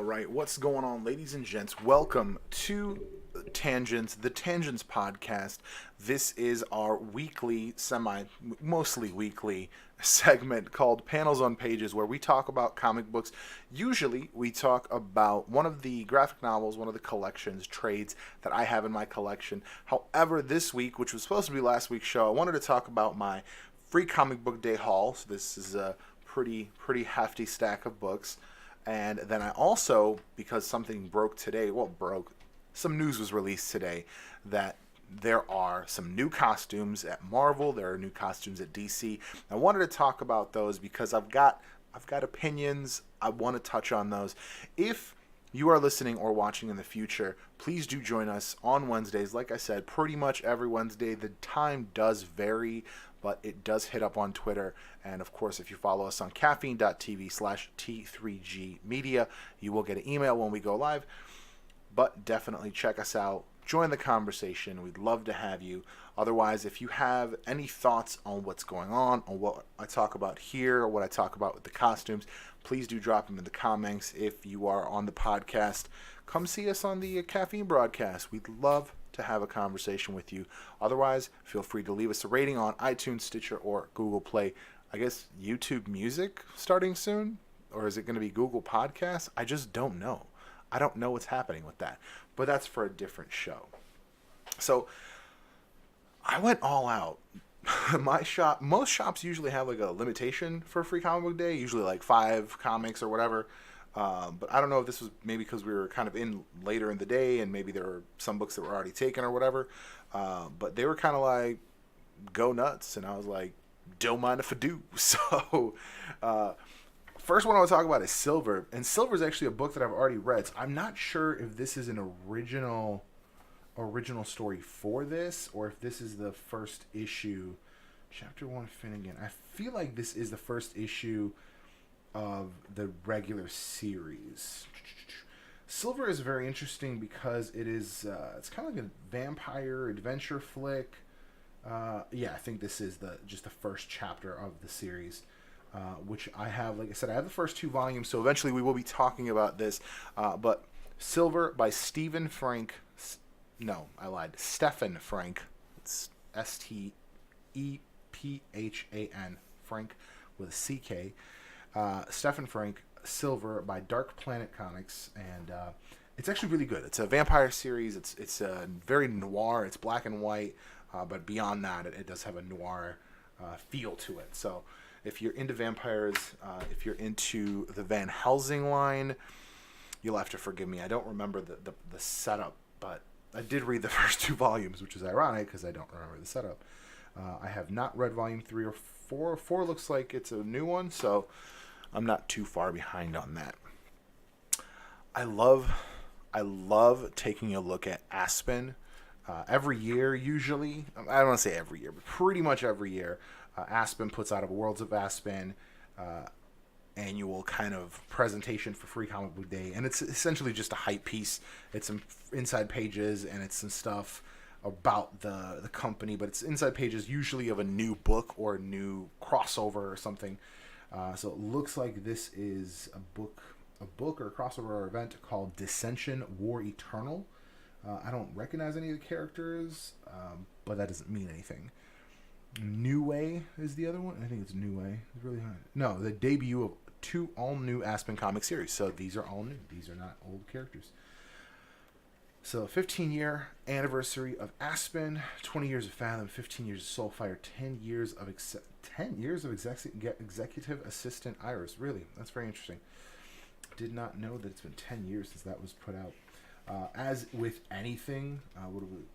All right, what's going on, ladies and gents? Welcome to Tangents, the Tangents podcast. This is our weekly, mostly weekly segment called Panels on Pages, where we talk about comic books. Usually, we talk about one of the graphic novels, one of the collections, trades that I have in my collection. However, this week, which was supposed to be last week's show, I wanted to talk about my free comic book day haul. So this is a pretty hefty stack of books. And then I also, because something broke today, some news was released today that there are some new costumes at Marvel, there are new costumes at DC. I wanted to talk about those because I've got opinions. I want to touch on those. If you are listening or watching in the future, please do join us on Wednesdays. Like I said, pretty much every Wednesday. The time does vary, but it does hit up on Twitter. And of course, if you follow us on caffeine.tv/T3G Media, you will get an email when we go live. But definitely check us out. Join the conversation. We'd love to have you. Otherwise, if you have any thoughts on what's going on what I talk about here, or what I talk about with the costumes, please do drop them in the comments. If you are on the podcast, come see us on the Caffeine broadcast. We'd love to have a conversation with you. Otherwise, feel free to leave us a rating on iTunes, Stitcher, or Google Play. I guess YouTube Music starting soon? Or is it going to be Google Podcasts? I just don't know. I don't know what's happening with that. But that's for a different show. So, I went all out. Most shops usually have like a limitation for Free Comic Book Day, usually like 5 comics or whatever. But I don't know if this was maybe because we were kind of in later in the day and maybe there were some books that were already taken or whatever. But they were kind of like, go nuts. And I was like, don't mind if I do. So, first one I want to talk about is Silver. And Silver is actually a book that I've already read. So I'm not sure if this is an original story for this, or if this is the first issue. Chapter 1, Finnegan. I feel like this is the first issue of the regular series. Silver is very interesting because it is it's kind of like a vampire adventure flick. I think this is just the first chapter of the series, which I have. Like I said, I have the first 2 volumes, so eventually we will be talking about this. But Silver by Stephen Frank. No, I lied. Stephen Frank. It's Stephan Frank with a CK. Stephen Frank, Silver by Dark Planet Comics, and it's actually really good. It's a vampire series. It's a very noir. It's black and white, but beyond that, it does have a noir feel to it. So if you're into vampires, if you're into the Van Helsing line, you'll have to forgive me. I don't remember the setup, but I did read the first 2 volumes, which is ironic because I don't remember the setup. I have not read volume 3 or 4. 4 looks like it's a new one, so I'm not too far behind on that. I love taking a look at Aspen every year. Usually, I don't want to say every year, but pretty much every year, Aspen puts out a Worlds of Aspen annual kind of presentation for Free Comic Book Day, and it's essentially just a hype piece. It's some inside pages and it's some stuff about the company, but it's inside pages usually of a new book or a new crossover or something. So it looks like this is a book or a crossover or event called Dissension War Eternal. I don't recognize any of the characters, but that doesn't mean anything. New Way is the other one. I think it's New Way. It's really hard. No, the debut of 2 all-new Aspen comic series. So these are all new. These are not old characters. So 15-year anniversary of Aspen, 20 years of Fathom, 15 years of Soulfire, 10 years of executive assistant Iris. Really, that's very interesting. Did not know that it's been 10 years since that was put out. As with anything,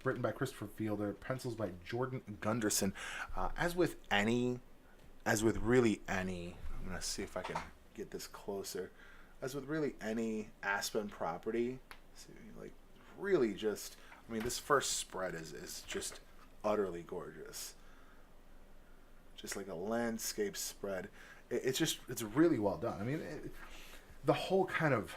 written by Christopher Fielder, pencils by Jordan Gunderson. As with really any, I'm gonna see if I can get this closer. As with really any Aspen property, really just, this first spread is just utterly gorgeous. Just like a landscape spread. It's really well done. The whole kind of,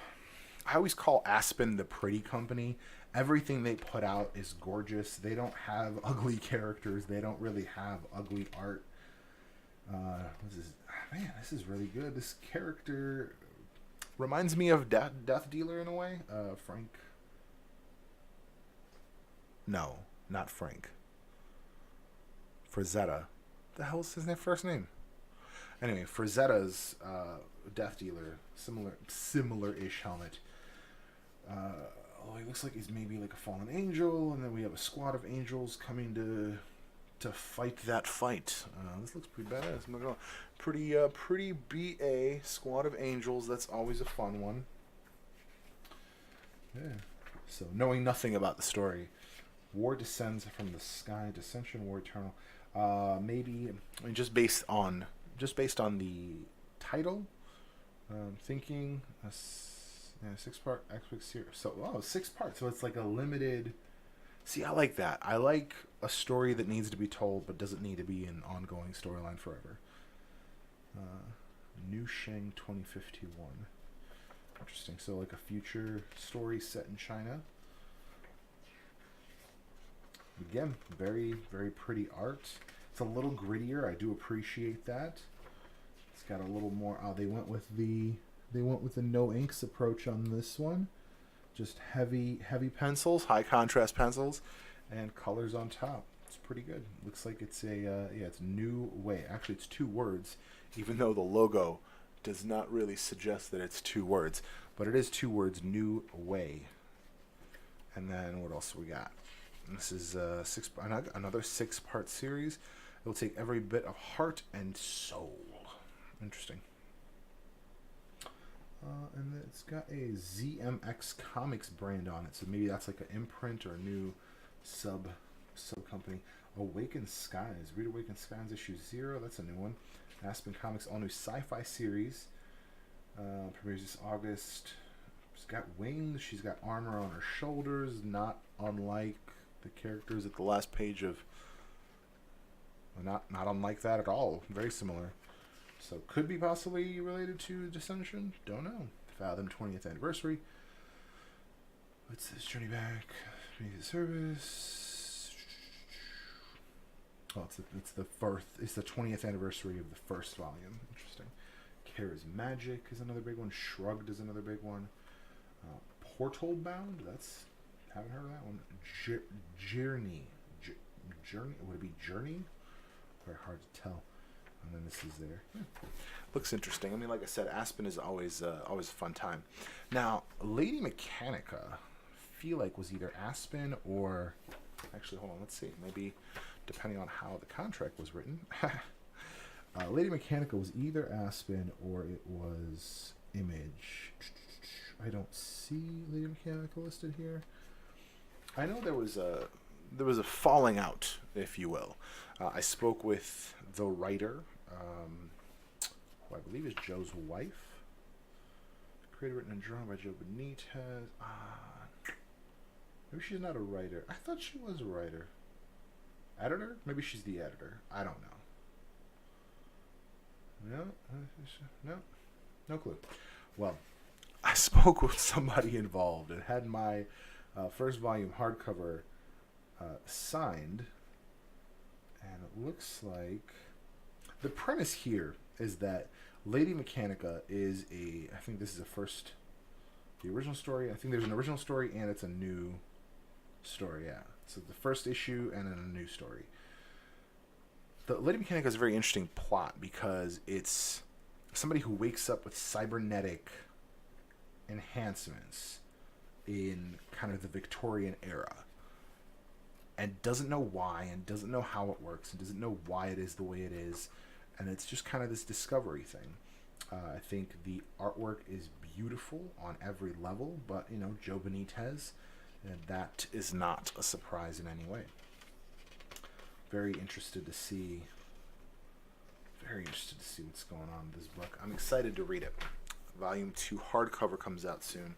I always call Aspen the pretty company. Everything they put out is gorgeous. They don't have ugly characters. They don't really have ugly art. This is really good. This character Reminds me of Death Dealer in a way. Frank. No, not Frank. Frazetta. The hell's his first name? Anyway, Frazetta's Death Dealer, similar-ish helmet. He looks like he's maybe like a fallen angel, and then we have a squad of angels coming to fight that fight. This looks pretty badass. I'm not gonna pretty BA squad of angels. That's always a fun one. Yeah. So knowing nothing about the story, war descends from the sky. Dissension, war eternal. Maybe just based on the title. Thinking a 6-part X-Wing series. So 6 parts. So it's like a limited. See, I like that. I like a story that needs to be told but doesn't need to be an ongoing storyline forever. New Sheng 2051. Interesting. So like a future story set in China. Again, very, very pretty art. It's a little grittier. I do appreciate that. It's got a little more. They went with the no inks approach on this one. Just heavy pencils, high contrast pencils, and colors on top. It's pretty good. Looks like it's it's New Way. Actually, it's 2 words, even though the logo does not really suggest that it's 2 words, but it is 2 words, New Way. And then what else we got? This is another 6-part series. It will take every bit of heart and soul. Interesting. And it's got a ZMX Comics brand on it, so maybe that's like an imprint or a new sub company. Awakened Skies. Read Awakened Skies issue 0. That's a new one. Aspen Comics all new sci-fi series. Premieres this August. She's got wings. She's got armor on her shoulders, not unlike the characters at the last page of. Not unlike that at all. Very similar. So could be possibly related to Dissension. Don't know. Fathom 20th anniversary. What's this? Journey back. Community service. Oh, it's the 20th anniversary of the first volume. Interesting. Kara's Magic is another big one. Shrugged is another big one. Portal Bound. Haven't heard of that one. Journey. Journey. Would it be Journey? Very hard to tell. And then this is there. Looks interesting. I mean, like I said, Aspen is always a fun time. Now, Lady Mechanica, feel like was either Aspen or actually, hold on, let's see. Maybe depending on how the contract was written. Lady Mechanica was either Aspen or it was Image. I don't see Lady Mechanica listed here. I know there was a falling out, if you will. I spoke with the writer, who I believe is Joe's wife. Created, written, and drawn by Joe Benitez. Maybe she's not a writer. I thought she was a writer. Editor? Maybe she's the editor. I don't know. No clue. Well, I spoke with somebody involved and had my first volume hardcover signed, and it looks like the premise here is that Lady Mechanica is I think this is the original story. I think there's an original story and it's a new story, yeah. So the first issue and then a new story. The Lady Mechanica is a very interesting plot because it's somebody who wakes up with cybernetic enhancements in kind of the Victorian era and doesn't know why and doesn't know how it works and doesn't know why it is the way it is, and it's just kind of this discovery thing. I think the artwork is beautiful on every level, but Joe Benitez, and that is not a surprise in any way. Very interested to see what's going on with this book. I'm excited to read it. Volume 2 hardcover comes out soon.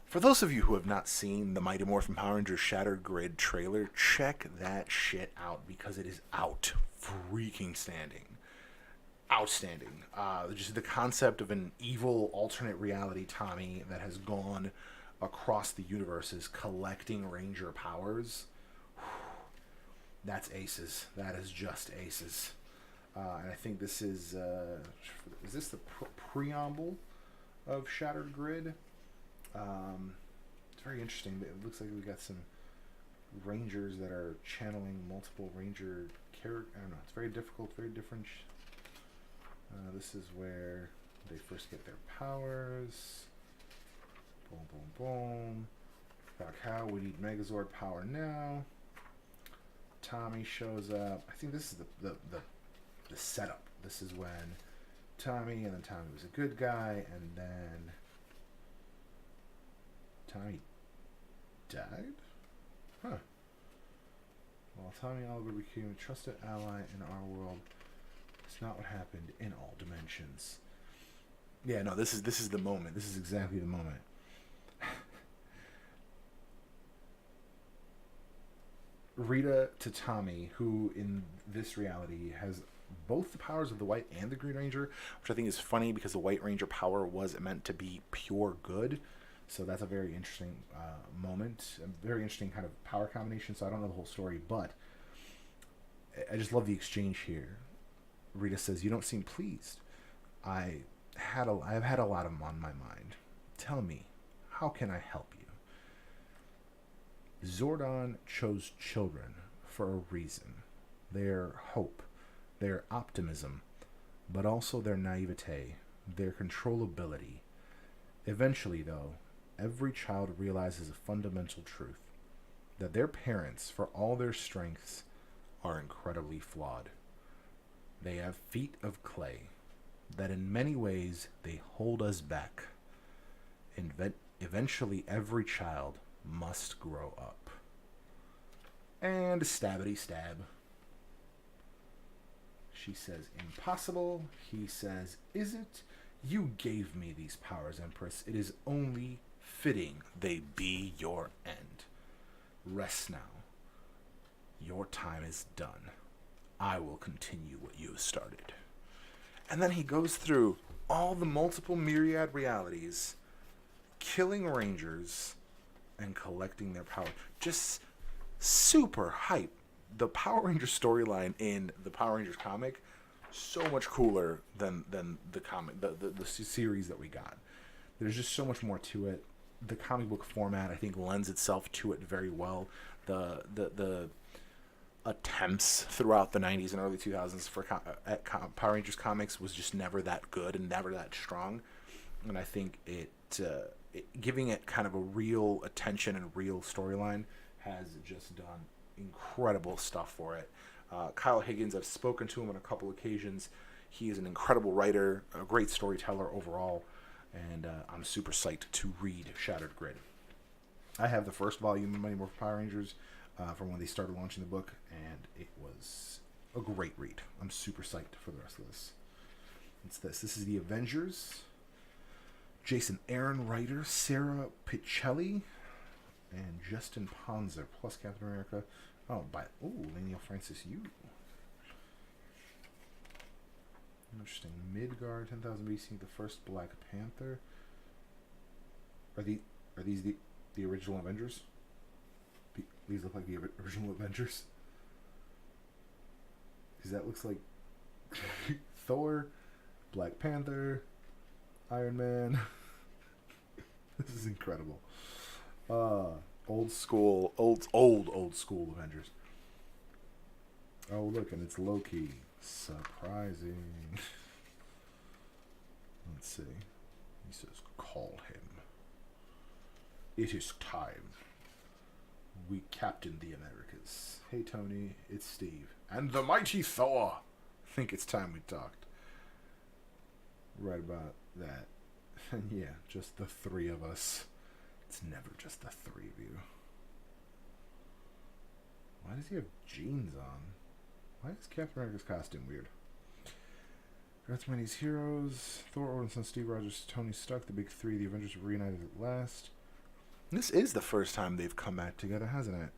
For those of you who have not seen the Mighty Morphin Power Rangers Shattered Grid trailer, check that shit out because it is outstanding. Just the concept of an evil alternate reality Tommy that has gone across the universes collecting Ranger powers. That's aces. That is just aces. And I think this is this the preamble of Shattered Grid. It's very interesting. It looks like we got some rangers that are channeling multiple ranger character. I don't know. It's very difficult, very different. This is where they first get their powers. Boom, boom, boom. How we need Megazord power now. Tommy shows up. I think this is the setup. This is when Tommy, and then Tommy was a good guy, and then Tommy died? Huh. While Tommy Oliver became a trusted ally in our world, it's not what happened in all dimensions. Yeah, no, this is the moment. This is exactly the moment. Rita to Tommy, who in this reality has both the powers of the White and the Green Ranger, which I think is funny because the White Ranger power was meant to be pure good. So that's a very interesting moment, a very interesting kind of power combination. So I don't know the whole story, but I just love the exchange here. Rita says, "You don't seem pleased. I've had a lot of them on my mind. Tell me, how can I help you?" Zordon chose children for a reason. Their hope, their optimism, but also their naivete, their controllability. Eventually, though, every child realizes a fundamental truth, that their parents, for all their strengths, are incredibly flawed. They have feet of clay, that in many ways they hold us back. Eventually, every child must grow up. And stabbity stab. She says, "Impossible." He says, "Is it? You gave me these powers, Empress. It is only fitting they be your end. Rest now. Your time is done. I will continue what you have started." And then he goes through all the multiple myriad realities, killing Rangers and collecting their power. Just super hype. The Power Rangers storyline in the Power Rangers comic, so much cooler than the comic, the series that we got. There's just so much more to it. The comic book format, I think, lends itself to it very well. The attempts throughout the 90s and early 2000s for Power Rangers comics was just never that good and never that strong. And I think giving it kind of a real attention and real storyline has just done incredible stuff for it. Kyle Higgins, I've spoken to him on a couple occasions. He is an incredible writer, a great storyteller overall, and I'm super psyched to read Shattered Grid. I have the first volume of Mighty Morphin Power Rangers from when they started launching the book, and it was a great read. I'm super psyched for the rest of this. It's this. This is the Avengers. Jason Aaron writer, Sarah Pichelli, and Justin Ponzer, plus Captain America. Laniel Francis Yu. Interesting. Midgard, 10,000 BC, the first Black Panther. Are these the original Avengers? These look like the original Avengers. Because that looks like Thor, Black Panther, Iron Man. This is incredible. Old school Avengers. Oh, look, and it's Loki. Surprising. Let's see. He says, "Call him. It is time. We captain the Americas. Hey, Tony, it's Steve. And the mighty Thor. Think it's time we talked." Right about that. And yeah, just the three of us. It's never just the three of you. Why does he have jeans on? Why is Captain America's costume weird? Earth's Mightiest Heroes, Thor, Odinson, Steve Rogers, Tony Stark, the big three, the Avengers reunited at last. This is the first time they've come back together, hasn't it?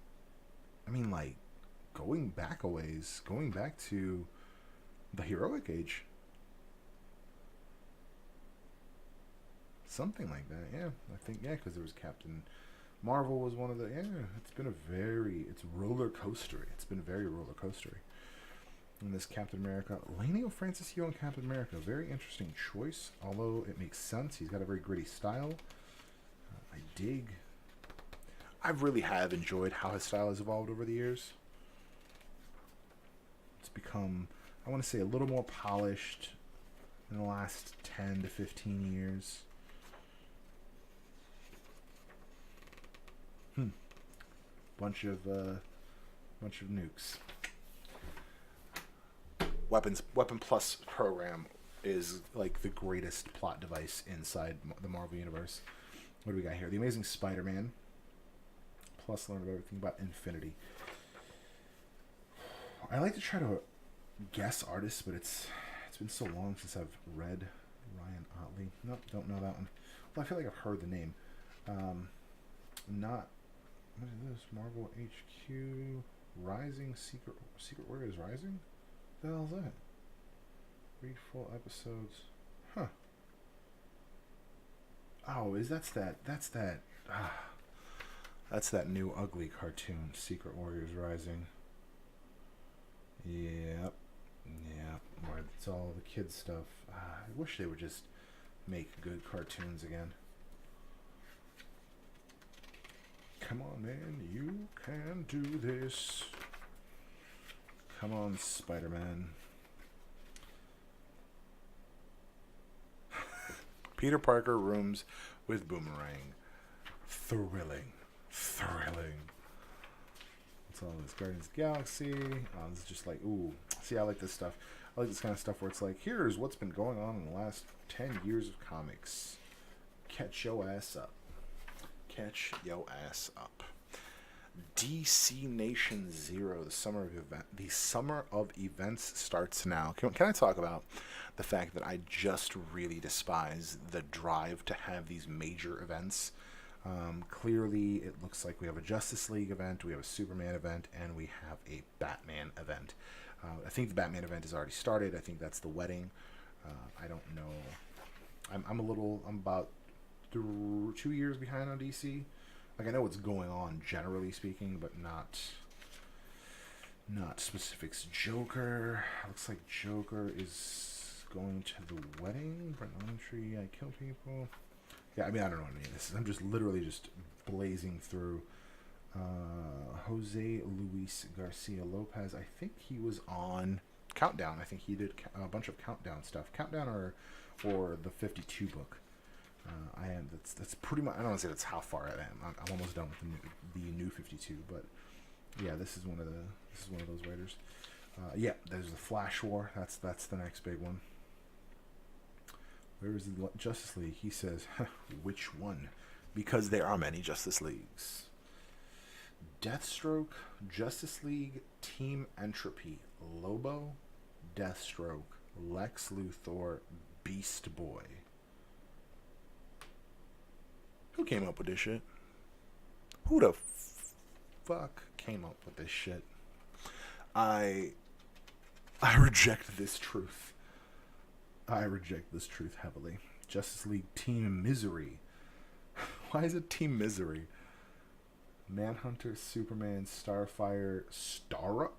I mean, like, going back a ways, going back to the Heroic Age. Something like that, yeah. I think, because there was Captain Marvel was one of the, it's been it's roller coastery. It's been very roller coastery. in this Captain America. Lanio Francis Hugh and Captain America. Very interesting choice, although it makes sense. He's got a very gritty style. I dig. I really have enjoyed how his style has evolved over the years. It's become, I want to say, a little more polished in the last 10 to 15 years. Bunch of nukes. Weapon Plus program is like the greatest plot device inside the Marvel Universe. What do we got here? The Amazing Spider-Man. Plus learn about everything about Infinity. I like to try to guess artists, but it's been so long since I've read Ryan Ottley. Nope, don't know that one. Well, I feel like I've heard the name. Not... What is this? Marvel HQ Rising Secret Warriors Rising? What the hell is that? Read full episodes. Huh. Oh, that's that new ugly cartoon, Secret Warriors Rising. Yep. Yeah. Where it's all the kids stuff. I wish they would just make good cartoons again. Come on, man. You can do this. Come on, Spider-Man. Peter Parker rooms with Boomerang. Thrilling. What's all this? Guardians of the Galaxy. Oh, this is just like, ooh. See, I like this stuff. I like this kind of stuff where it's like, here's what's been going on in the last 10 years of comics. Catch your ass up. Catch yo ass up. DC Nation Zero, the summer of events starts now. Can I talk about the fact that I just really despise the drive to have these major events? Clearly, it looks like we have a Justice League event, we have a Superman event, and we have a Batman event. I think the Batman event has already started. I think that's the wedding. I don't know. I'm about 2 years behind on DC. Like, I know what's going on generally speaking, but not specifics. Joker. Looks like Joker is going to the wedding. Brent Tree. I kill people. Yeah, I mean, I don't know what any of this is. I'm just literally just blazing through. Jose Luis Garcia Lopez. I think he was on Countdown. I think he did a bunch of Countdown stuff. Countdown or the 52 book. That's pretty much. I don't want to say that's how far I am. I'm almost done with the new 52, but yeah, this is one of those writers. Yeah, there's the Flash War. That's the next big one. Where is the Justice League? He says, which one? Because there are many Justice Leagues. Deathstroke, Justice League, Team Entropy, Lobo, Deathstroke, Lex Luthor, Beast Boy. Who came up with this shit? Who the fuck came up with this shit? I reject this truth. I reject this truth heavily. Justice League Team Misery. Why is it Team Misery? Manhunter, Superman, Starfire, Starro.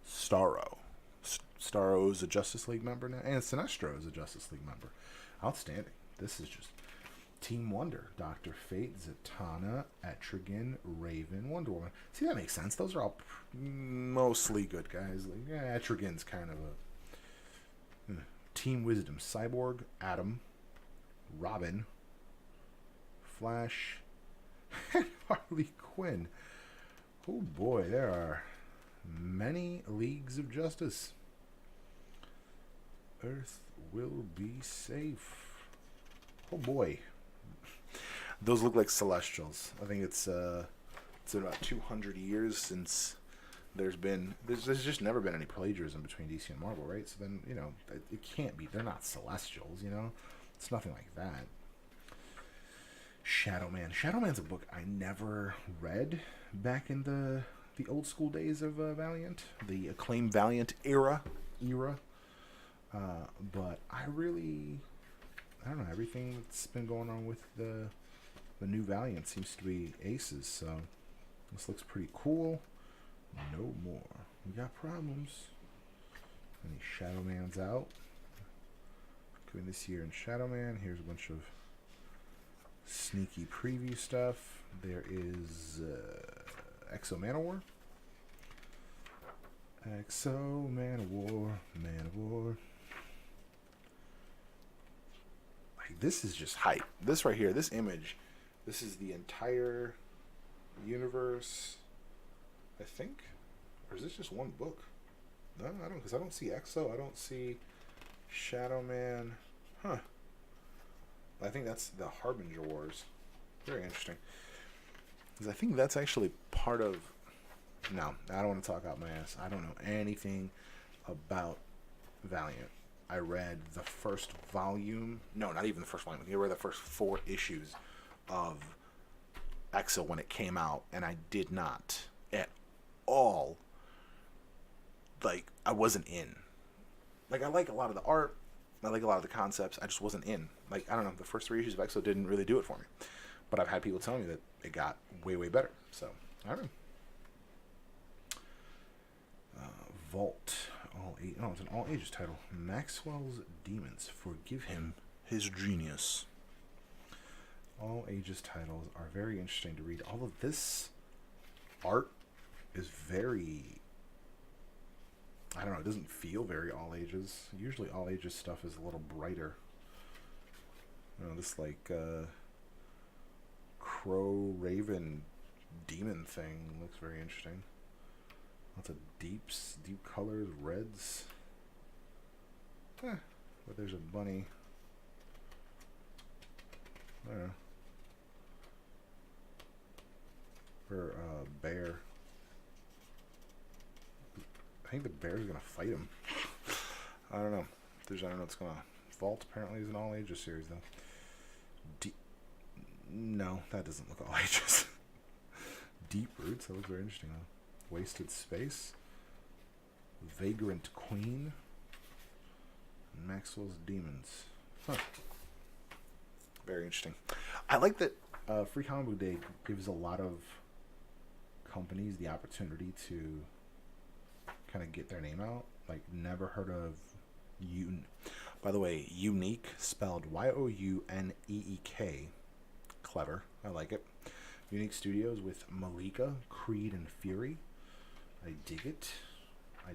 Starro is a Justice League member now, and Sinestro is a Justice League member. Outstanding. This is just Team Wonder. Dr. Fate, Zatanna, Etrigan, Raven, Wonder Woman. See, that makes sense. Those are all mostly good guys. Like, yeah, Etrigan's kind of a... Team Wisdom. Cyborg, Atom, Robin, Flash, and Harley Quinn. Oh boy, there are many leagues of justice. Earth will be safe. Oh boy. Those look like Celestials. I think it's about 200 years since there's just never been any plagiarism between DC and Marvel, right? So then, it can't be. They're not Celestials, It's nothing like that. Shadow Man. Shadow Man's a book I never read back in the old school days of Valiant, the acclaimed Valiant era. But I don't know, everything that's been going on with the new Valiant seems to be aces, so this looks pretty cool. No more. We got problems. Any Shadow Man's out. Coming this year in Shadow Man. Here's a bunch of sneaky preview stuff. There is E.X.O Man of War. E.X.O Man of War. Man of War. Like, this is just hype. This right here, this image, this is the entire universe, I think. Or is this just one book? No, I don't, because I don't see E.X.O. I don't see Shadow Man. Huh. I think that's the Harbinger Wars. Very interesting. Because I think that's actually part of... No, I don't want to talk out my ass. I don't know anything about Valiant. I read the first volume. No, not even the first volume. I read the first 4 issues of E.X.O when it came out, and I did not at all. Like, I wasn't in. Like, I like a lot of the art. I like a lot of the concepts. I just wasn't in. Like, I don't know. The first 3 issues of E.X.O didn't really do it for me. But I've had people tell me that it got way, way better. So, I don't know. Vault. It's an all ages title. Maxwell's Demons. Forgive him his genius. All ages titles are very interesting to read. All of this art is very... I don't know, it doesn't feel very all ages. Usually all ages stuff is a little brighter. You know, this like crow raven demon thing looks very interesting. Lots of deep colors, reds. But there's a bunny. I don't know. Or a bear. I think the bear's gonna fight him. I don't know. I don't know what's going on. Vault apparently is an all ages series though. No, that doesn't look all ages. Deep Roots, that looks very interesting though. Wasted Space. Vagrant Queen. Maxwell's Demons. Huh. Very interesting. I like that Free Comic Book Day gives a lot of companies the opportunity to kind of get their name out. Like, never heard of by the way, Unique, spelled Y-O-U-N-E-E-K. Clever. I like it. Unique Studios with Malika, Creed, and Fury. I dig it. I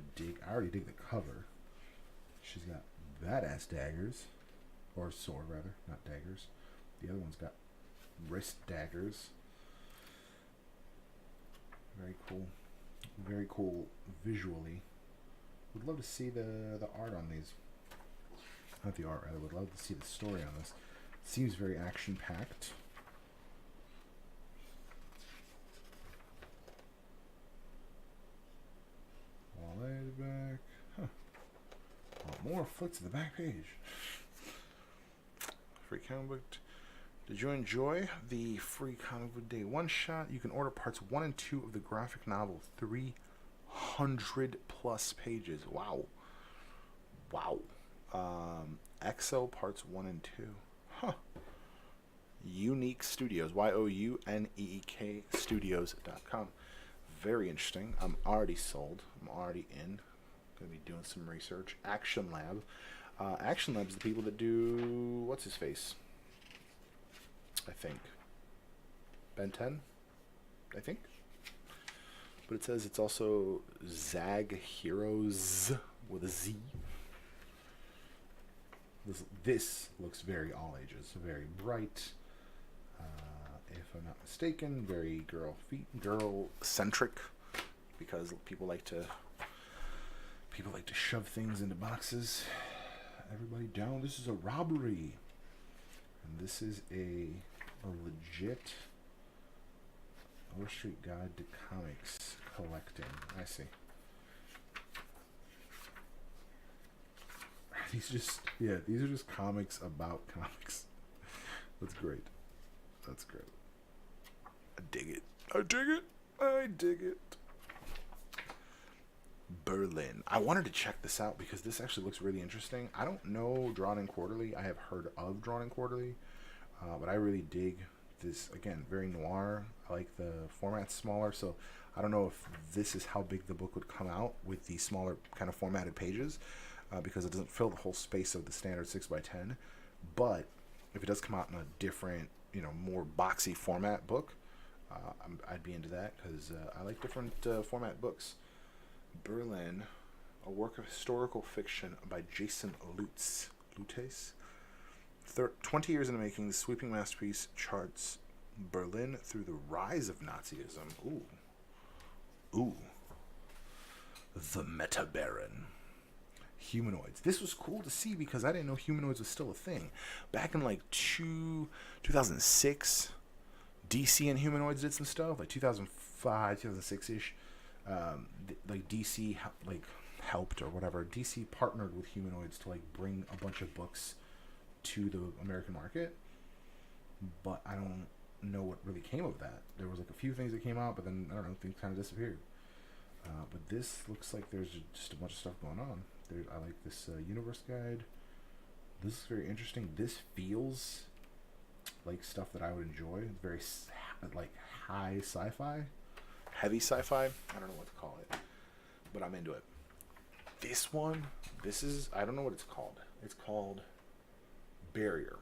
already dig the cover. She's got badass daggers. Or sword, rather. Not daggers. The other one's got wrist daggers. Very cool. Very cool visually. Would love to see the art on these. Not the art, rather. Would love to see the story on this. It seems very action-packed. Wale's back. Huh. More flips to the back page. Free comic book. Did you enjoy the Free Comic Book Day one-shot? You can order parts 1 and 2 of the graphic novel. 300 plus pages. Wow. Wow. E.X.O parts 1 and 2. Huh. Unique Studios. Y-O-U-N-E-E-K Studios.com. Very interesting. I'm already sold. I'm already in. Going to be doing some research. Action Lab. Action Lab's the people that do... What's his face? I think. Ben 10? I think. But it says it's also Zag Heroes with a Z. This looks very all ages. Very bright. If I'm not mistaken, very girl-centric. Because people like to shove things into boxes. Everybody down. This is a robbery. And this is a legit Wall Street Guide to Comics collecting. I see. These are just comics about comics. That's great. That's great. I dig it. I dig it. I dig it. Berlin. I wanted to check this out because this actually looks really interesting. I don't know Drawn in Quarterly. I have heard of Drawn in Quarterly, but I really dig this, again, very noir. I like the format smaller, so I don't know if this is how big the book would come out with the smaller kind of formatted pages, because it doesn't fill the whole space of the standard 6x10. But if it does come out in a different, more boxy format book, I'd be into that, because I like different format books. Berlin, a work of historical fiction by Jason Lutz. 20 years in the making, the sweeping masterpiece charts Berlin through the rise of Nazism. Ooh. The Meta Baron. Humanoids. This was cool to see because I didn't know humanoids was still a thing. Back in like 2006, DC and humanoids did some stuff. Like 2005, 2006-ish. Like DC helped or whatever. DC partnered with humanoids to bring a bunch of books to the American market, but I don't know what really came of that. There was a few things that came out, but then I don't know, things kind of disappeared. But this looks like there's just a bunch of stuff going on. I like this universe guide. This is very interesting. This feels like stuff that I would enjoy. It's very high sci-fi, heavy sci-fi. I don't know what to call it, but I'm into it. This is, I don't know what it's called. It's called Barrier.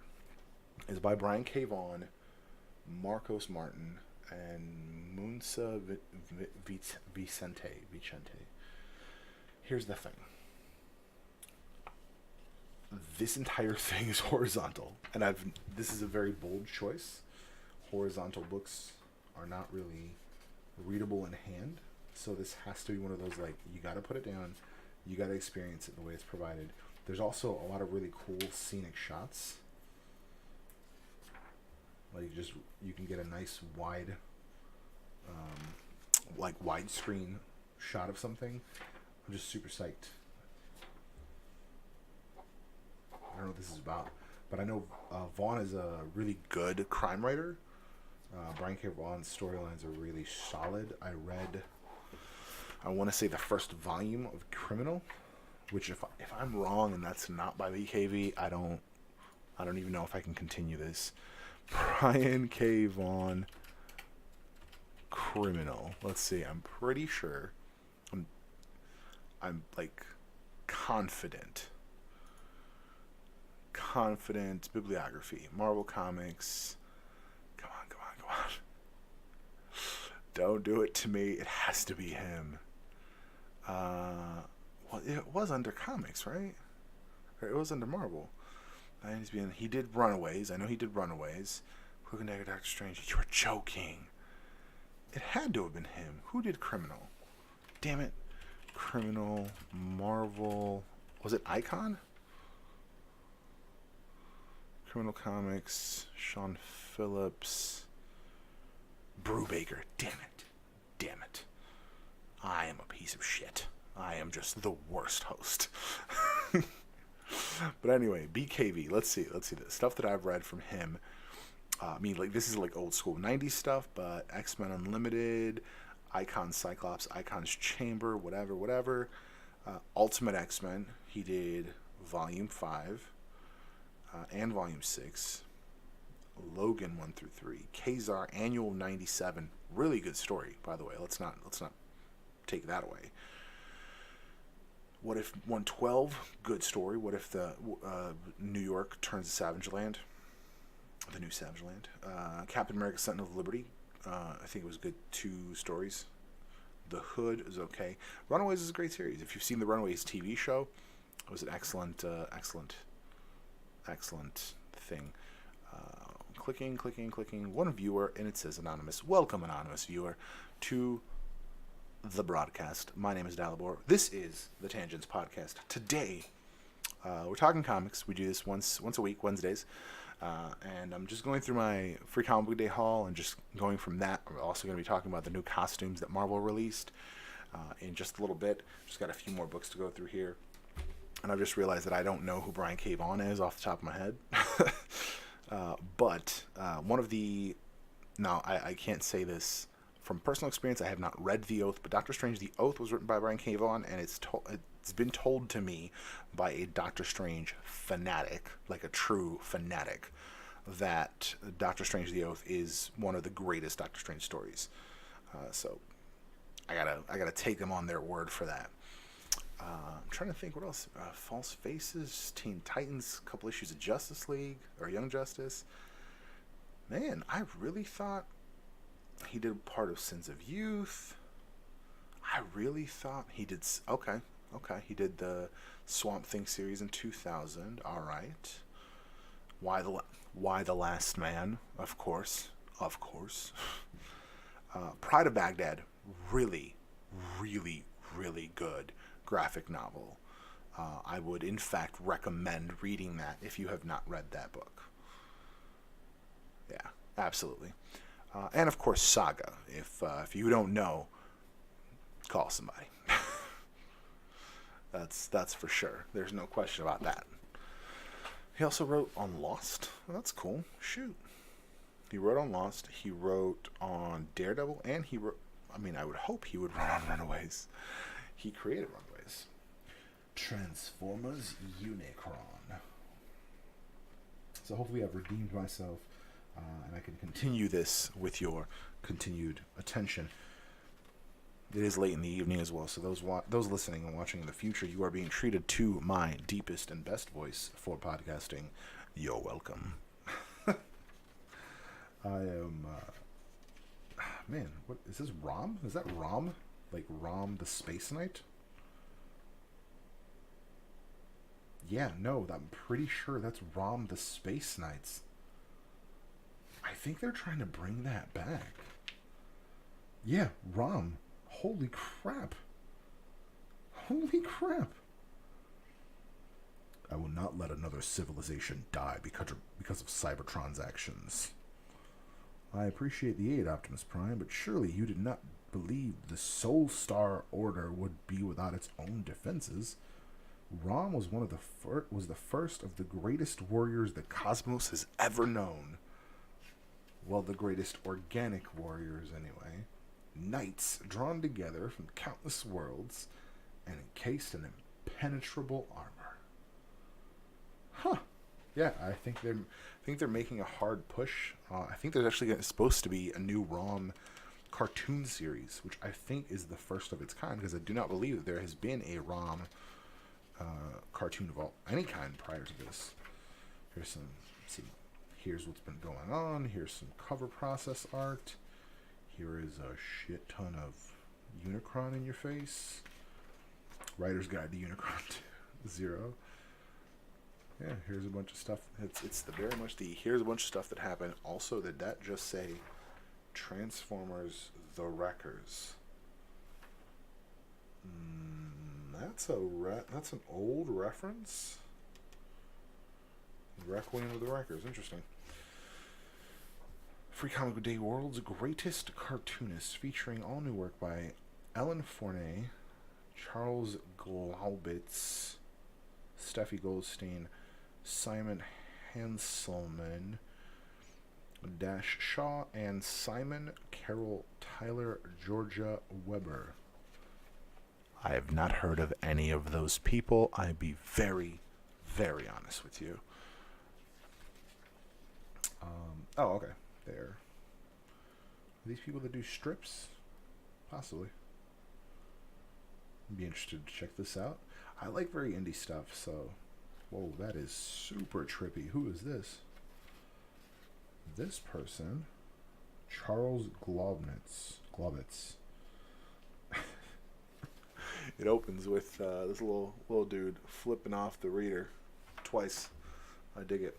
It's by Brian K. Vaughan, Marcos Martin, and Munsa Vicente. Here's the thing. This entire thing is horizontal, and this is a very bold choice. Horizontal books are not really readable in hand, so this has to be one of those, you gotta put it down, you gotta experience it the way it's provided. There's also a lot of really cool scenic shots. You can get a nice wide, widescreen shot of something. I'm just super psyched. I don't know what this is about, but I know Vaughn is a really good crime writer. Brian K. Vaughan's storylines are really solid. I read, I want to say, the first volume of Criminal, which if I'm wrong and that's not by BKV, I don't even know if I can continue this. Brian K. Vaughan, Criminal. Let's see. I'm pretty sure. I'm confident. Bibliography. Marvel Comics. Come on. Don't do it to me. It has to be him. Well, it was under comics, right? Or it was under Marvel. He did Runaways. I know he did Runaways. Cloak and Dagger, Doctor Strange. You were joking. It had to have been him. Who did Criminal? Damn it. Criminal, Marvel. Was it Icon? Criminal Comics. Sean Phillips. Brubaker. Damn it. I am a piece of shit. I am just the worst host. But anyway, BKV. Let's see the stuff that I've read from him. This is old school 90s stuff, but X-Men Unlimited, Icon Cyclops, Icon's Chamber, whatever. Ultimate X-Men, he did Volume 5 and Volume 6. Logan 1 through 3. Kazar Annual 97. Really good story, by the way. Let's not take that away. What if 112? Good story. What if the New York turns to Savage Land? The new Savage Land. Captain America: Sentinel of Liberty. I think it was good 2 stories. The Hood is okay. Runaways is a great series. If you've seen the Runaways TV show, it was an excellent thing. Clicking. One viewer, and it says anonymous. Welcome, anonymous viewer, to the broadcast. My name is Dalibor. This is the Tangents Podcast. Today, we're talking comics. We do this once a week, Wednesdays. And I'm just going through my Free Comic Book Day haul and just going from that. We're also going to be talking about the new costumes that Marvel released in just a little bit. Just got a few more books to go through here. And I've just realized that I don't know who Brian K. Vaughan is off the top of my head. But one of the... Now, I can't say this from personal experience. I have not read The Oath, but Doctor Strange: The Oath was written by Brian K. Vaughan, and it's been told to me by a Doctor Strange fanatic, like a true fanatic. that Doctor Strange the Oath is one of the greatest Doctor Strange stories. So I gotta take them on their word for that. I'm trying to think what else. False Faces, Teen Titans, a couple issues of Justice League or Young Justice. Man, I really thought he did part of Sins of Youth. I really thought he did. Okay. He did the Swamp Thing series in 2000. All right. Why the Last Man? Of course. Pride of Baghdad, really, really, really good graphic novel. I would, in fact, recommend reading that if you have not read that book. Yeah, absolutely. And of course, Saga. If you don't know, call somebody. That's for sure. There's no question about that. He also wrote on Lost. Well, that's cool. Shoot. He wrote on Lost. He wrote on Daredevil, and he wrote. I mean, I would hope he would write on Runaways. He created Runaways. Transformers Unicron. So hopefully I've redeemed myself, and I can continue this with your continued attention. It is late in the evening as well, so those listening and watching in the future, you are being treated to my deepest and best voice for podcasting. You're welcome. I am, man, what is this? Rom? Is that Rom? Like Rom the Space Knight? Yeah, no, I'm pretty sure that's Rom the Space Knights. I think they're trying to bring that back. Yeah, Rom. Holy crap. I will not let another civilization die because of Cybertron's actions. I appreciate the aid, Optimus Prime, but surely you did not believe the Soul Star Order would be without its own defenses. Rom was the first of the greatest warriors the cosmos has ever known. Well, the greatest organic warriors, anyway. Knights drawn together from countless worlds and encased in impenetrable armor. Huh. Yeah, I think they're making a hard push. I think there's actually supposed to be a new ROM cartoon series, which I think is the first of its kind, because I do not believe that there has been a ROM cartoon of any kind prior to this. Here's what's been going on. Here's some cover process art. Here is a shit ton of Unicron in your face. Writer's Guide to Unicron 0. Yeah, here's a bunch of stuff. It's very much here's a bunch of stuff that happened. Also, did that just say Transformers The Wreckers? That's an old reference. Requiem of the Wreckers. Interesting. Free Comic Book Day World's Greatest Cartoonists, featuring all new work by Ellen Fournier, Charles Glaubitz, Steffi Goldstein, Simon Hanselman, Dash Shaw, and Simon Carroll Tyler Georgia Weber. I have not heard of any of those people. I'd be very, very honest with you. Oh, okay. Are these people that do strips? Possibly. I'd be interested to check this out. I like very indie stuff, so... Whoa, that is super trippy. Who is this? This person, Charles Glaubitz. It opens with this little dude flipping off the reader twice. I dig it.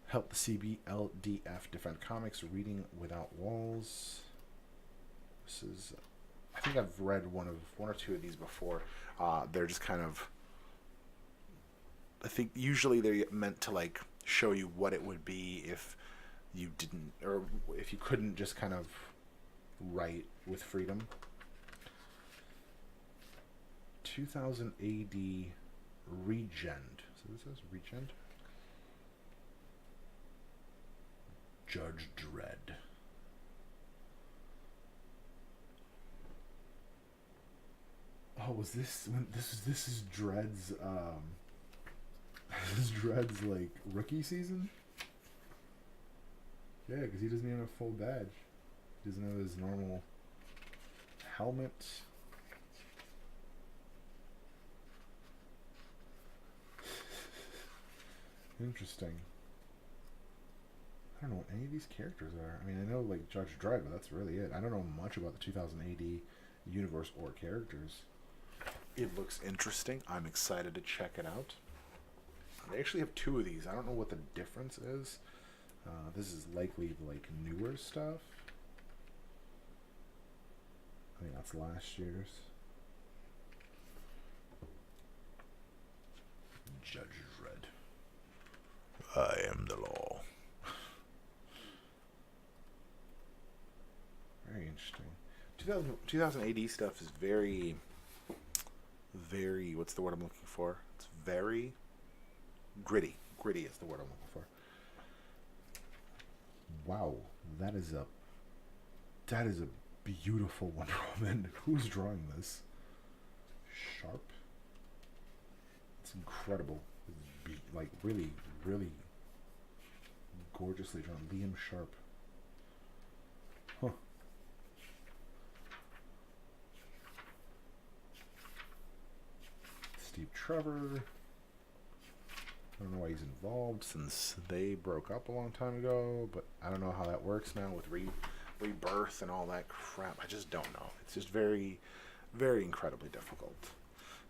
Help the CBLDF defend comics. Reading without walls. This is, I think I've read one or two of these before. They're just kind of, I think usually they're meant to like show you what it would be if you didn't, or if you couldn't just kind of write with freedom. 2000 AD Regent. So this is Regent. Judge Dredd. Oh, was this when this is Dredd's this is Dredd's like rookie season? Yeah, because he doesn't even have a full badge. He doesn't have his normal helmet. Interesting. I don't know what any of these characters are. I mean, I know like Judge Dredd, but that's really it. I don't know much about the 2000 AD universe or characters. It looks interesting. I'm excited to check it out. They actually have two of these. I don't know what the difference is. This is likely like newer stuff. I think that's last year's. Judge Dredd. I am the law. Very interesting. 2000 AD stuff is very, what's the word I'm looking for? It's very gritty. Gritty is the word I'm looking for. Wow, that is a beautiful Wonder Woman. Who's drawing this? Sharp. It's incredible. It's like really, really gorgeously drawn. Liam Sharp. Huh. Steve Trevor. I don't know why he's involved since they broke up a long time ago, but I don't know how that works now with rebirth and all that crap. I just don't know. It's just very, very incredibly difficult.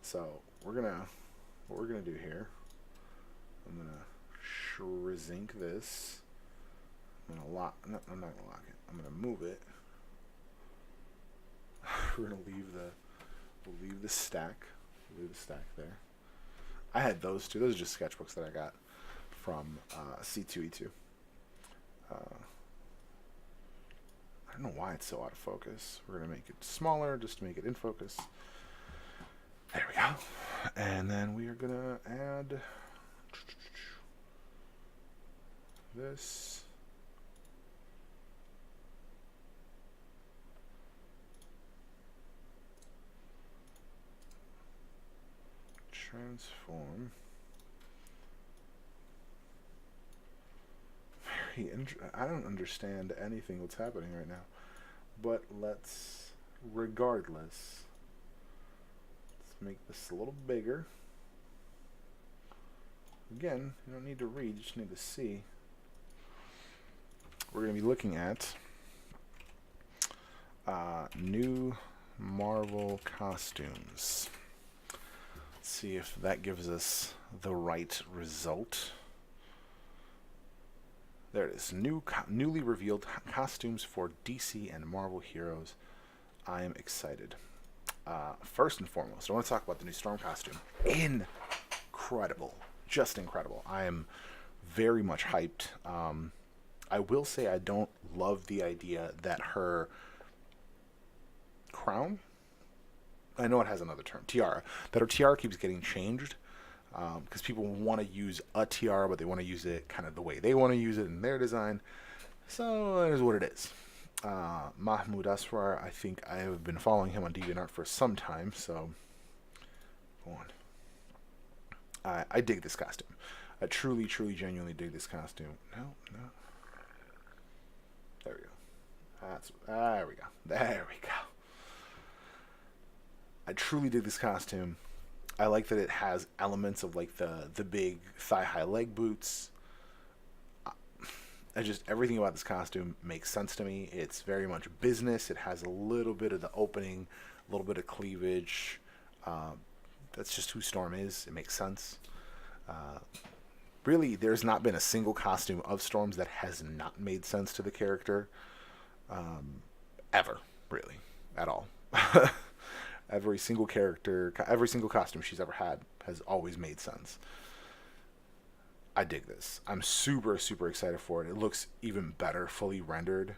So what we're gonna do here, I'm gonna shrink this. I'm not gonna lock it. I'm gonna move it. We're gonna we'll leave the stack. Leave the stack there. I had those two. Those are just sketchbooks that I got from C2E2. I don't know why it's so out of focus. We're going to make it smaller just to make it in focus. There we go. And then we are going to add this. Transform. I don't understand anything what's happening right now, but regardless, let's make this a little bigger. Again, you don't need to read, you just need to see. We're going to be looking at new Marvel costumes. See if that gives us the right result. There it is. Newly revealed costumes for DC and Marvel heroes. I am excited. First and foremost, I want to talk about the new Storm costume. Incredible. Just incredible. I am very much hyped. I will say I don't love the idea that her crown, I know it has another term, tiara, that her tiara keeps getting changed because people want to use a tiara, but they want to use it kind of the way they want to use it in their design. So that is what it is. Mahmoud Asrar, I think I have been following him on DeviantArt for some time, so go on. I dig this costume. I truly, truly, genuinely dig this costume. No. There we go. There we go. I truly dig this costume. I like that it has elements of like the big thigh-high leg boots. Everything about this costume makes sense to me. It's very much business. It has a little bit of the opening, a little bit of cleavage. That's just who Storm is. It makes sense. Really, there's not been a single costume of Storm's that has not made sense to the character. Ever, really, at all. Every single character, every single costume she's ever had has always made sense. I dig this. I'm super, super excited for it. It looks even better, fully rendered.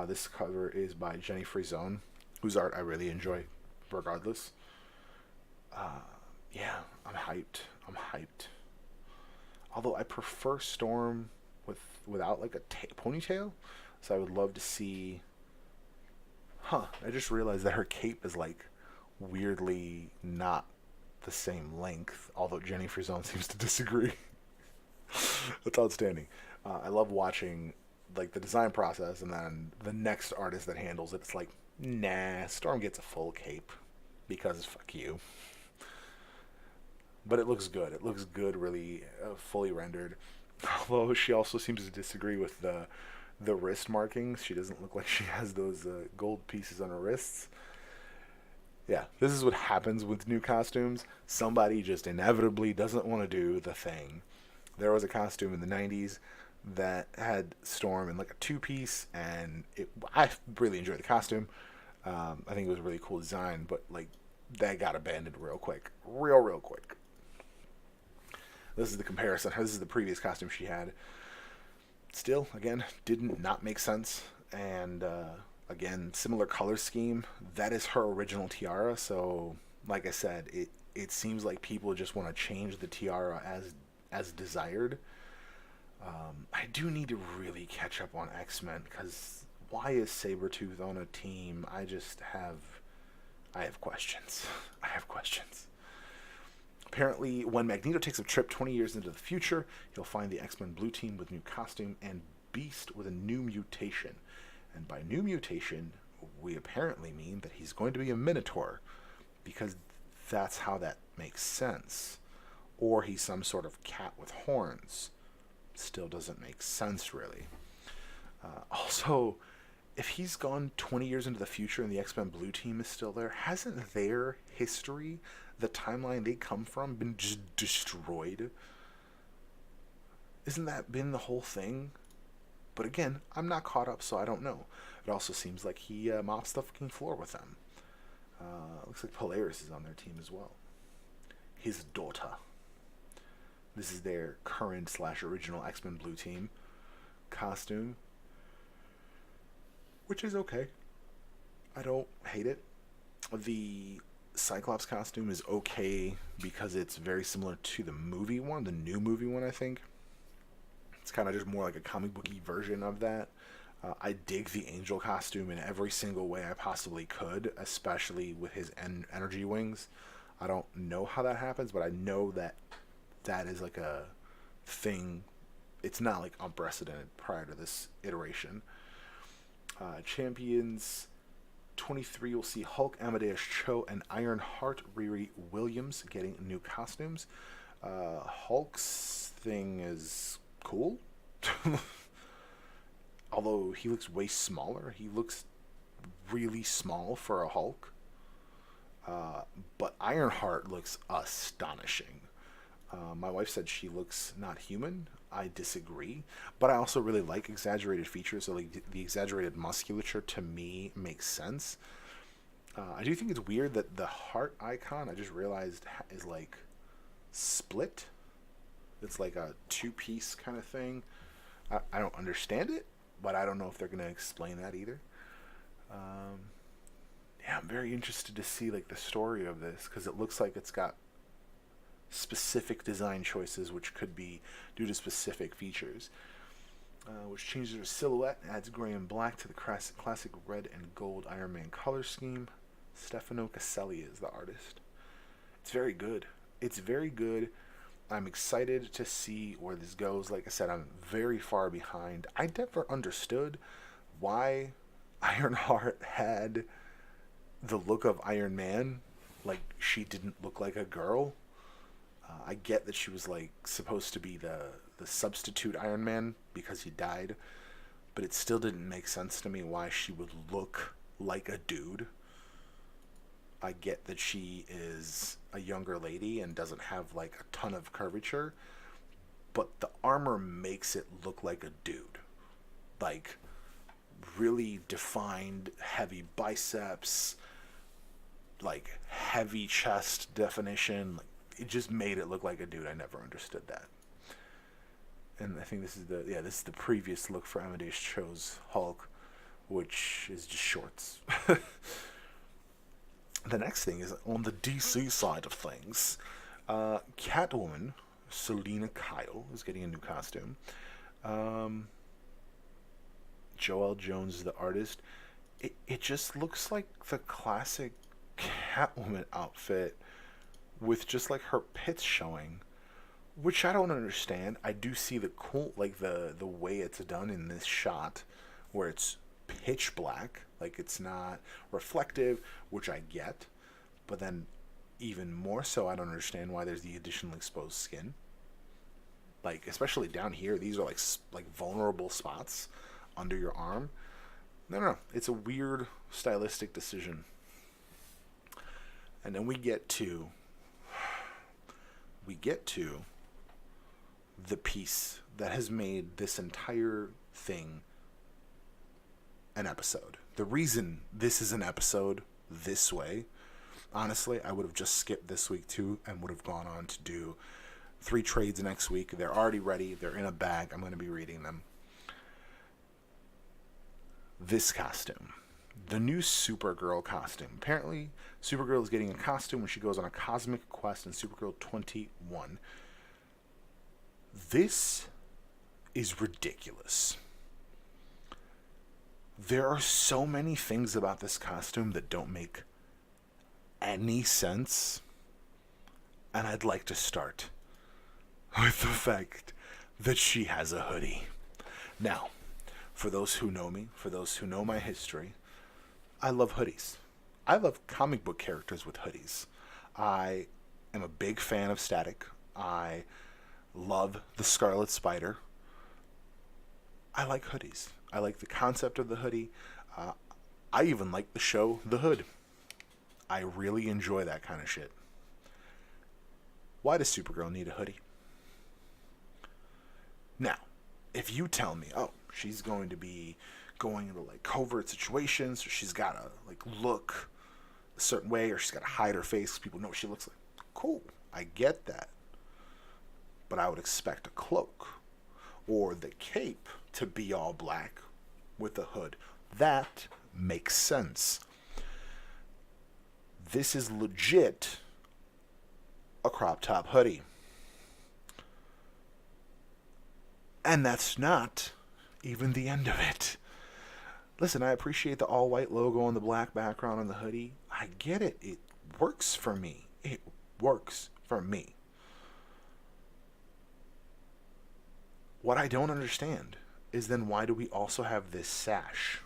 This cover is by Jenny Frison, whose art I really enjoy, regardless. Yeah, I'm hyped. Although I prefer Storm without like a ponytail, so I would love to see. I just realized that her cape is like weirdly not the same length, although Jenny Frison seems to disagree. That's outstanding. I love watching like the design process, and then the next artist that handles it, it's like, nah, Storm gets a full cape because fuck you. But it looks good. It looks good, really fully rendered. Although she also seems to disagree with the wrist markings. She doesn't look like she has those gold pieces on her wrists. Yeah, this is what happens with new costumes. Somebody just inevitably doesn't want to do the thing. There was a costume in the 90s that had Storm in like a two-piece, and I really enjoyed the costume. I think it was a really cool design, but like that got abandoned real quick. Real quick. This is the comparison. This is the previous costume she had. Still, again, didn't not make sense. And again, similar color scheme. That is her original tiara. So, like I said, it seems like people just want to change the tiara as desired. I do need to really catch up on X-Men, because why is Sabretooth on a team? I have questions. I have questions. Apparently, when Magneto takes a trip 20 years into the future, he'll find the X-Men Blue Team with new costume and Beast with a new mutation. And by new mutation, we apparently mean that he's going to be a Minotaur, because that's how that makes sense. Or he's some sort of cat with horns. Still doesn't make sense, really. Also, if he's gone 20 years into the future and the X-Men Blue Team is still there, hasn't their history, the timeline they come from, been just destroyed? Isn't that been the whole thing? But again, I'm not caught up, so I don't know. It also seems like he mops the fucking floor with them. Looks like Polaris is on their team as well. His daughter. This is their current / original X-Men Blue Team costume, which is okay. I don't hate it. The Cyclops costume is okay because it's very similar to the movie one, the new movie one, I think. It's kind of just more like a comic booky version of that. I dig the Angel costume in every single way I possibly could, especially with his energy wings. I don't know how that happens, but I know that is like a thing. It's not like unprecedented prior to this iteration. Champions 23 will see Hulk, Amadeus Cho, and Ironheart Riri Williams getting new costumes. Hulk's thing is cool. Although he looks way smaller. He looks really small for a Hulk. But Ironheart looks astonishing. My wife said she looks not human. I disagree, but I also really like exaggerated features. So like the exaggerated musculature to me makes sense. I do think it's weird that the heart icon, I just realized, is like split. It's like a two-piece kind of thing. I don't understand it, but I don't know if they're going to explain that either. Yeah, I'm very interested to see like the story of this, because it looks like it's got specific design choices, which could be due to specific features. Which changes her silhouette, adds gray and black to the classic red and gold Iron Man color scheme. Stefano Caselli is the artist. It's very good. It's very good. I'm excited to see where this goes. Like I said, I'm very far behind. I never understood why Ironheart had the look of Iron Man. Like, she didn't look like a girl. I get that she was like supposed to be the substitute Iron Man because he died, but it still didn't make sense to me why she would look like a dude. I get that she is a younger lady and doesn't have like a ton of curvature, but the armor makes it look like a dude. Like, really defined, heavy biceps, like heavy chest definition. Like, it just made it look like a dude. I never understood that. And I think this is the previous look for Amadeus Cho's Hulk, which is just shorts. The next thing is on the DC side of things. Catwoman, Selena Kyle, is getting a new costume. Joelle Jones is the artist. It just looks like the classic Catwoman outfit with just like her pits showing, which I don't understand. I do see the cool, like the way it's done in this shot, where it's pitch black, like it's not reflective, which I get, but then even more so, I don't understand why there's the additional exposed skin. Like especially down here, these are like vulnerable spots under your arm. No, no, no. It's a weird stylistic decision. And then we get to the piece that has made this entire thing an episode. The reason this is an episode this way, honestly, I would have just skipped this week too and would have gone on to do 3 trades next week. They're already ready. They're in a bag. I'm going to be reading them. This costume. The new Supergirl costume. Apparently, Supergirl is getting a costume when she goes on a cosmic quest in Supergirl 21. This is ridiculous. There are so many things about this costume that don't make any sense. And I'd like to start with the fact that she has a hoodie. Now, for those who know me, for those who know my history, I love hoodies. I love comic book characters with hoodies. I am a big fan of Static. I love the Scarlet Spider. I like hoodies. I like the concept of the hoodie. I even like the show The Hood. I really enjoy that kind of shit. Why does Supergirl need a hoodie? Now, if you tell me, oh, she's going to be going into like covert situations, or she's got to like look a certain way, or she's got to hide her face, people know what she looks like. Cool, I get that. But I would expect a cloak or the cape to be all black with a hood. That makes sense. This is legit a crop top hoodie. And that's not even the end of it. Listen, I appreciate the all-white logo on the black background on the hoodie. I get it. It works for me. It works for me. What I don't understand is then why do we also have this sash?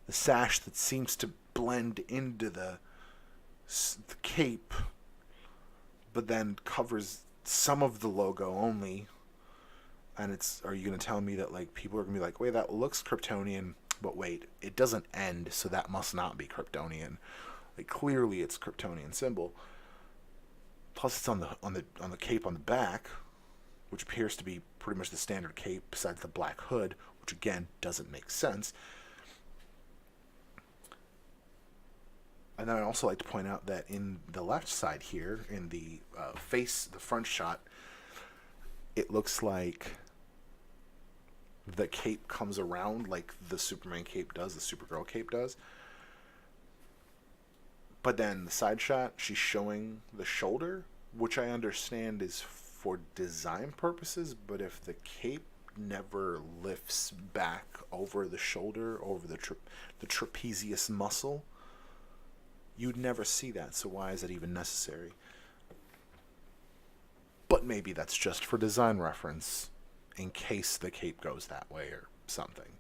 The sash that seems to blend into the cape, but then covers some of the logo only. And are you going to tell me that like people are going to be like, wait, that looks Kryptonian, but wait, it doesn't end, so that must not be Kryptonian. Like clearly it's Kryptonian symbol. Plus it's on the cape on the back, which appears to be pretty much the standard cape besides the black hood, which again doesn't make sense. And then I'd also like to point out that in the left side here, in the the front shot, it looks like the cape comes around like the Superman cape does, the Supergirl cape does. But then the side shot, she's showing the shoulder, which I understand is for design purposes, but if the cape never lifts back over the shoulder, over the trapezius muscle, you'd never see that, so why is it even necessary? But maybe that's just for design reference, in case the cape goes that way or something.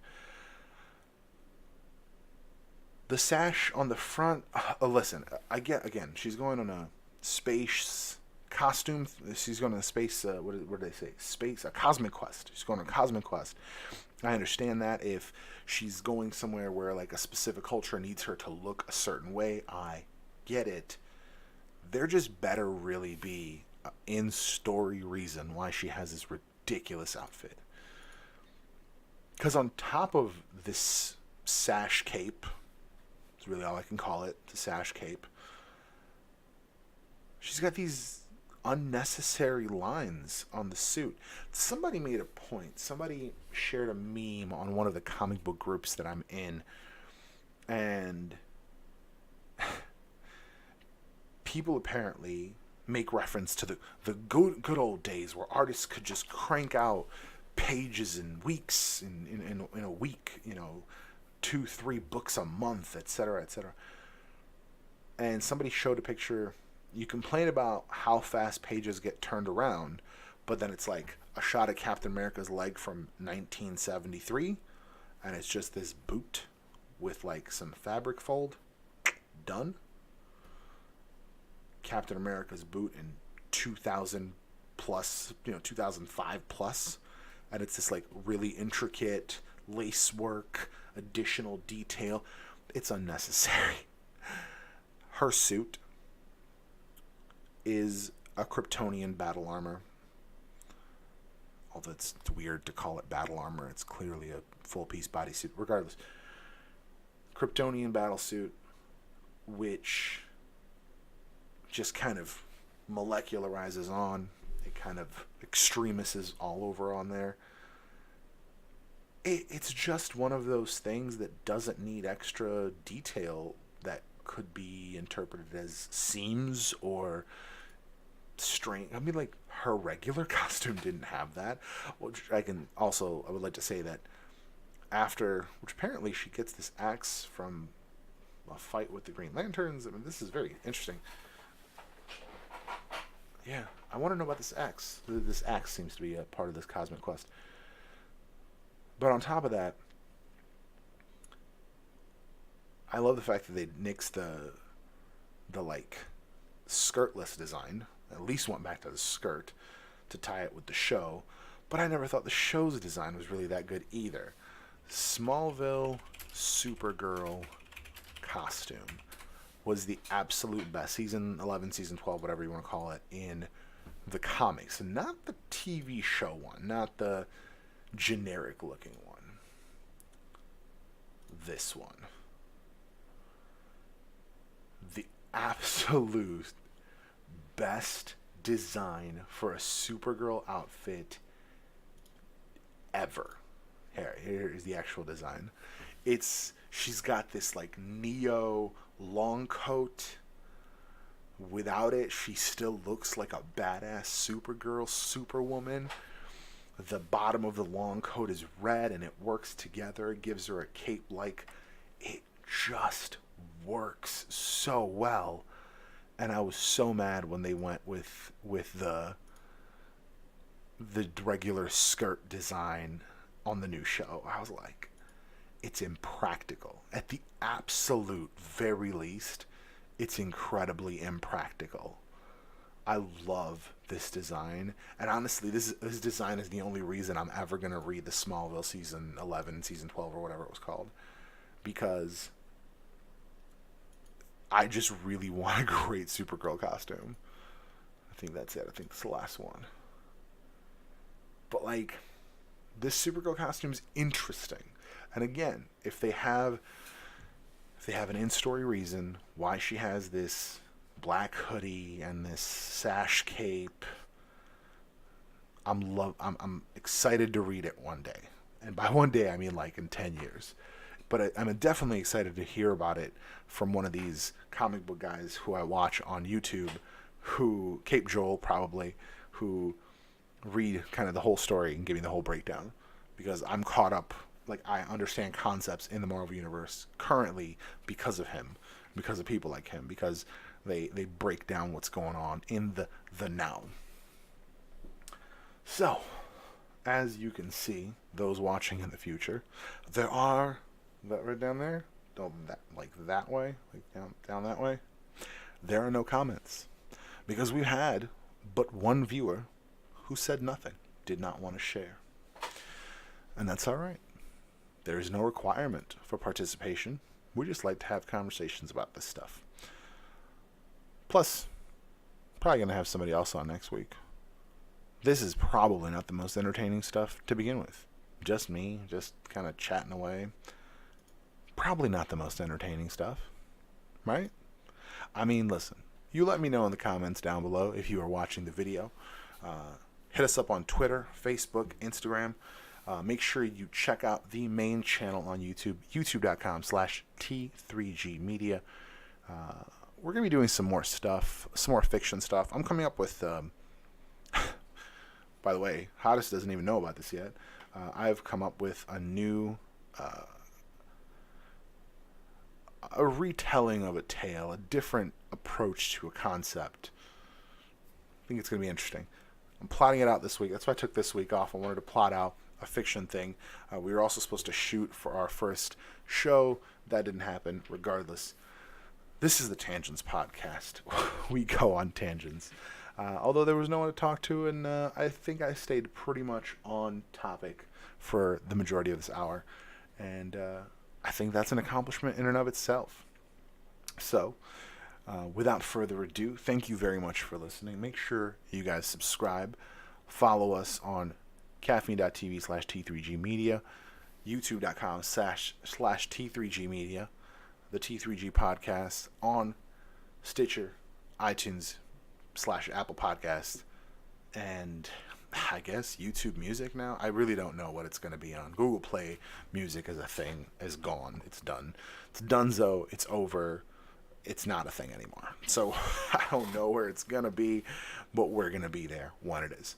The sash on the front, listen, I get, again, she's going on a space costume, she's going on a space, what did they say? A cosmic quest. She's going on a cosmic quest. I understand that if she's going somewhere where like a specific culture needs her to look a certain way, I get it. There just better really be an in-story reason why she has this ridiculous outfit. Because on top of this sash cape, it's really all I can call it, the sash cape, she's got these unnecessary lines on the suit. Somebody made a point. Somebody shared a meme on one of the comic book groups that I'm in, and people apparently make reference to the good old days where artists could just crank out pages in weeks, in a week, 2-3 books a month, etc., etc. And somebody showed a picture you complain about how fast pages get turned around, but then it's like a shot of Captain America's leg from 1973, and it's just this boot with like some fabric fold. Done. Captain America's boot in 2000 plus, 2005 plus, and it's this like really intricate lace work, additional detail. It's unnecessary. Her suit is a Kryptonian battle armor. Although it's weird to call it battle armor, it's clearly a full-piece bodysuit. Regardless, Kryptonian battle suit, which just kind of molecularizes on. It kind of extremises all over on there. It's just one of those things that doesn't need extra detail that could be interpreted as seams or string. I mean, like, her regular costume didn't have that. Which I would like to say that which apparently she gets this axe from a fight with the Green Lanterns. I mean, this is very interesting. Yeah, I want to know about this axe. This axe seems to be a part of this cosmic quest. But on top of that, I love the fact that they nixed the like skirtless design. At least went back to the skirt to tie it with the show. But I never thought the show's design was really that good either. Smallville Supergirl costume was the absolute best. Season 11, Season 12, whatever you want to call it, in the comics. And not the TV show one. Not the generic looking one. This one. The absolute best design for a Supergirl outfit ever. Here is the actual design. She's got this like neo long coat. Without it, she still looks like a badass Supergirl, Superwoman. The bottom of the long coat is red and it works together. It gives her a cape like. It just works so well. And I was so mad when they went with the regular skirt design on the new show. I was like, it's impractical. At the absolute very least, it's incredibly impractical. I love this design. And honestly, this design is the only reason I'm ever going to read the Smallville Season 11, Season 12, or whatever it was called. Because I just really want a great Supergirl costume. I think that's it. I think it's the last one. But like, this Supergirl costume's interesting. And again, if they have an in-story reason why she has this black hoodie and this sash cape, I'm excited to read it one day. And by one day, I mean like in 10 years. But I'm definitely excited to hear about it from one of these comic book guys who I watch on YouTube, Cape Joel probably, who read kind of the whole story and give me the whole breakdown. Because I'm caught up, like I understand concepts in the Marvel Universe currently because of him, because of people like him, because they break down what's going on in the now. So, as you can see, those watching in the future, there are... That right down there, that way, like down that way. There are no comments because we had but one viewer who said nothing, did not want to share, and that's all right. There is no requirement for participation. We just like to have conversations about this stuff. Plus, probably gonna have somebody else on next week. This is probably not the most entertaining stuff to begin with. Just me, just kind of chatting away. Probably not the most entertaining stuff, right? I mean, listen, you let me know in the comments down below if you are watching the video. Hit us up on Twitter, Facebook, Instagram. Make sure you check out the main channel on YouTube, youtube.com/T3G Media. We're going to be doing some more stuff, some more fiction stuff. I'm coming up with, by the way, Hottest doesn't even know about this yet. I've come up with a new... a retelling of a tale, a approach to a concept. I think it's going to be interesting. I'm plotting it out this week. That's why I took this week off. I wanted to plot out a fiction thing. We were also supposed to shoot for our first show. That didn't happen. Regardless, this is the Tangents Podcast. We go on tangents. Although there was no one to talk to, and I think I stayed pretty much on topic for the majority of this hour. And I think that's an accomplishment in and of itself. So, without further ado, thank you very much for listening. Make sure you guys subscribe. Follow us on caffeine.tv/T3G Media, youtube.com/T3G Media, the T3G Podcast on Stitcher, iTunes /Apple Podcast, and I guess YouTube Music now. I really don't know what it's going to be on. Google Play Music as a thing is gone. It's done. It's donezo. It's over. It's not a thing anymore. So I don't know where it's going to be, but we're going to be there when it is.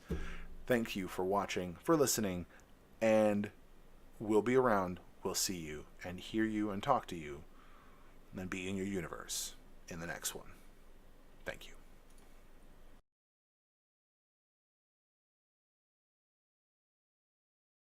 Thank you for watching, for listening, and we'll be around. We'll see you and hear you and talk to you and then be in your universe in the next one. Thank you.